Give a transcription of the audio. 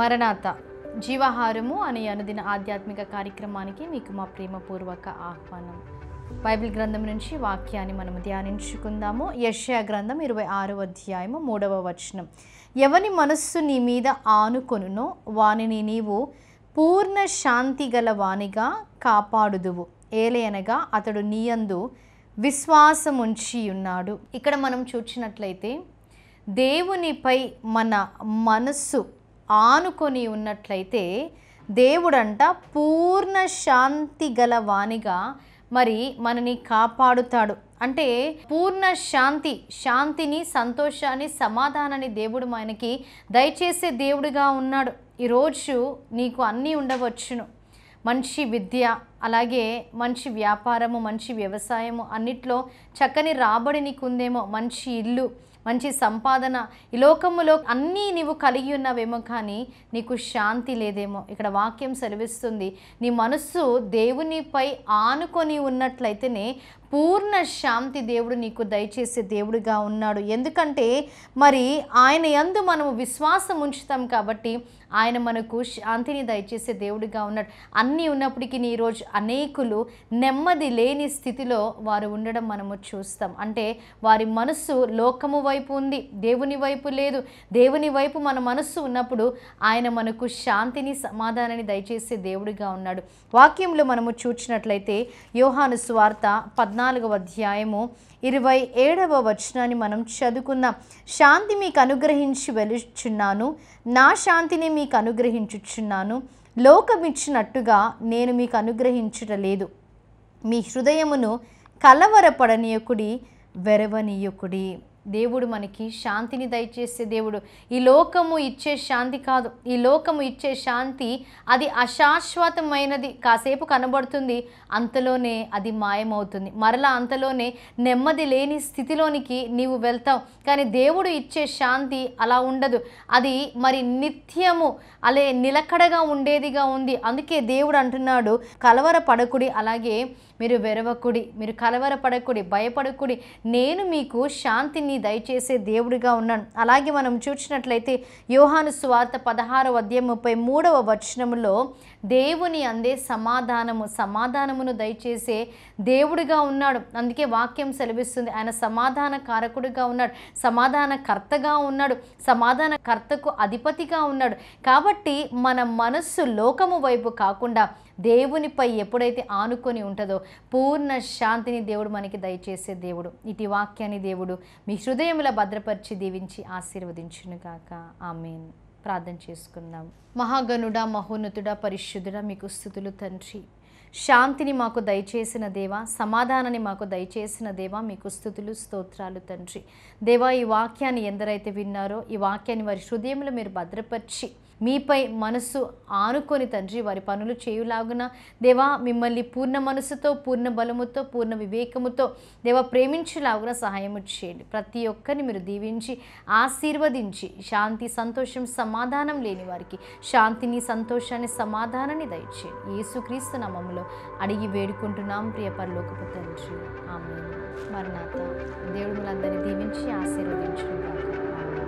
మరణాత జీవాహారము అనే అనుదిన ఆధ్యాత్మిక కార్యక్రమానికి మీకు మా ప్రేమపూర్వక ఆహ్వానం. బైబిల్ గ్రంథం నుంచి వాక్యాన్ని మనము ధ్యానించుకుందాము. యెషయా గ్రంథం 26వ అధ్యాయము 3వ వచనం. ఎవని మనస్సు నీ మీద ఆనుకొనునో వానిని నీవు పూర్ణ శాంతి గల వానిగా కాపాడుదువు, ఏలయనగా అతడు నీయందు విశ్వాసముంచి ఉన్నాడు. ఇక్కడ మనం చూచినట్లయితే దేవునిపై మన మనస్సు ఆనుకొని ఉన్నట్లయితే దేవుడంట పూర్ణ శాంతి గల వానిగా మరి మనని కాపాడుతాడు. అంటే పూర్ణ శాంతిని, సంతోషాన్ని, సమాధానాన్ని దేవుడు మనకి దయచేసే దేవుడిగా ఉన్నాడు. ఈరోజు నీకు అన్నీ ఉండవచ్చును. మంచి విద్య, అలాగే మంచి వ్యాపారము, మంచి వ్యవసాయము, అన్నిట్లో చక్కని రాబడి నీకు ఉందేమో, మంచి ఇల్లు, మంచి సంపాదన, ఈ లోకములో అన్నీ నీవు కలిగి ఉన్నావేమో, కానీ నీకు శాంతి లేదేమో. ఇక్కడ వాక్యం సెలవిస్తుంది, నీ మనస్సు దేవునిపై ఆనుకొని ఉన్నట్లయితేనే పూర్ణ శాంతి దేవుడు నీకు దయచేసే దేవుడిగా ఉన్నాడు. ఎందుకంటే మరి ఆయన యందు మనము విశ్వాసం ఉంచుతాం కాబట్టి ఆయన మనకు శాంతిని దయచేసే దేవుడిగా ఉన్నాడు. అన్నీ ఉన్నప్పటికీ ఈరోజు అనేకులు నెమ్మది లేని స్థితిలో వారు ఉండడం మనము చూస్తాం. అంటే వారి మనస్సు లోకము వైపు ఉంది, దేవుని వైపు లేదు. దేవుని వైపు మన మనస్సు ఉన్నప్పుడు ఆయన మనకు శాంతిని, సమాధానాన్ని దయచేసే దేవుడిగా ఉన్నాడు. వాక్యంలో మనము చూచినట్లయితే యోహాను సువార్త 14వ అధ్యాయము 27వ వచనాన్ని మనం చదువుకుందాం. శాంతి మీకు అనుగ్రహించి వెలుచున్నాను, నా శాంతిని మీకు అనుగ్రహించుచున్నాను. లోకమిచ్చినట్టుగా నేను మీకు అనుగ్రహించుటలేదు. మీ హృదయమును కలవరపడనీయకుడి, వెరవనీయకుడి. దేవుడు మనకి శాంతిని దయచేసే దేవుడు. ఈ లోకము ఇచ్చే శాంతి కాదు. ఈ లోకము ఇచ్చే శాంతి అది అశాశ్వతమైనది. కాసేపు కనబడుతుంది, అంతలోనే అది మాయమవుతుంది. మరలా అంతలోనే నెమ్మది లేని స్థితిలోనికి నీవు వెళ్తావు. కానీ దేవుడు ఇచ్చే శాంతి అలా ఉండదు. అది మరి నిత్యము అలే నిలకడగా ఉండేదిగా ఉంది. అందుకే దేవుడు అంటున్నాడు, కలవరపడకుడి, అలాగే మీరు వెరవకుడి, మీరు కలవరపడకుడి, భయపడకుడి, నేను మీకు శాంతిని దయచేసే దేవుడిగా ఉన్నాను. అలాగే మనం చూసినట్లయితే యోహాను సువార్త 16వ అధ్యాయం 33వ వచనములో దేవుని అందే సమాధానమును దయచేసే దేవుడిగా ఉన్నాడు. అందుకే వాక్యం సెలవిస్తుంది, ఆయన సమాధాన కారకుడిగా ఉన్నాడు, సమాధానకర్తగా ఉన్నాడు, సమాధానకర్తకు అధిపతిగా ఉన్నాడు. కాబట్టి మన మనస్సు లోకము వైపు కాకుండా దేవునిపై ఎప్పుడైతే ఆనుకొని ఉంటుందో పూర్ణ శాంతిని దేవుడు మనకి దయచేసే దేవుడు. ఇటు వాక్యాన్ని దేవుడు మీ హృదయముల భద్రపరిచి దీవించి ఆశీర్వదించునుగాక. ఆమేన్. ప్రార్థన చేసుకుందాం. మహాగణుడా, మహోన్నతుడా, పరిశుద్ధుడా, మీకు స్తుతులు తండ్రి. శాంతిని మాకు దయచేసిన దేవా, సమాధానాన్ని మాకు దయచేసిన దేవా, మీకు స్తుతులు, స్తోత్రాలు తండ్రి. దేవా, ఈ వాక్యాన్ని ఎందరైతే విన్నారో ఈ వాక్యాన్ని వారి హృదయంలో మీరు భద్రపరిచి మీపై మనసు ఆనుకొని తండ్రి వారి పనులు చేయులాగున దేవా, మిమ్మల్ని పూర్ణ మనసుతో, పూర్ణ బలముతో, పూర్ణ వివేకముతో దేవా ప్రేమించులాగున సహాయము చేయండి. ప్రతి ఒక్కరిని మీరు దీవించి ఆశీర్వదించి శాంతి, సంతోషం, సమాధానం లేని వారికి శాంతిని, సంతోషాన్ని, సమాధానాన్ని దయచేయండి. యేసుక్రీస్తు నామములో అడిగి వేడుకుంటున్నాం ప్రియ పరలోకపు తండ్రి. ఆమేన్. మరణాత. దేవుడు మనందరినీ దీవించి ఆశీర్వదించును గాక. ఆమేన్.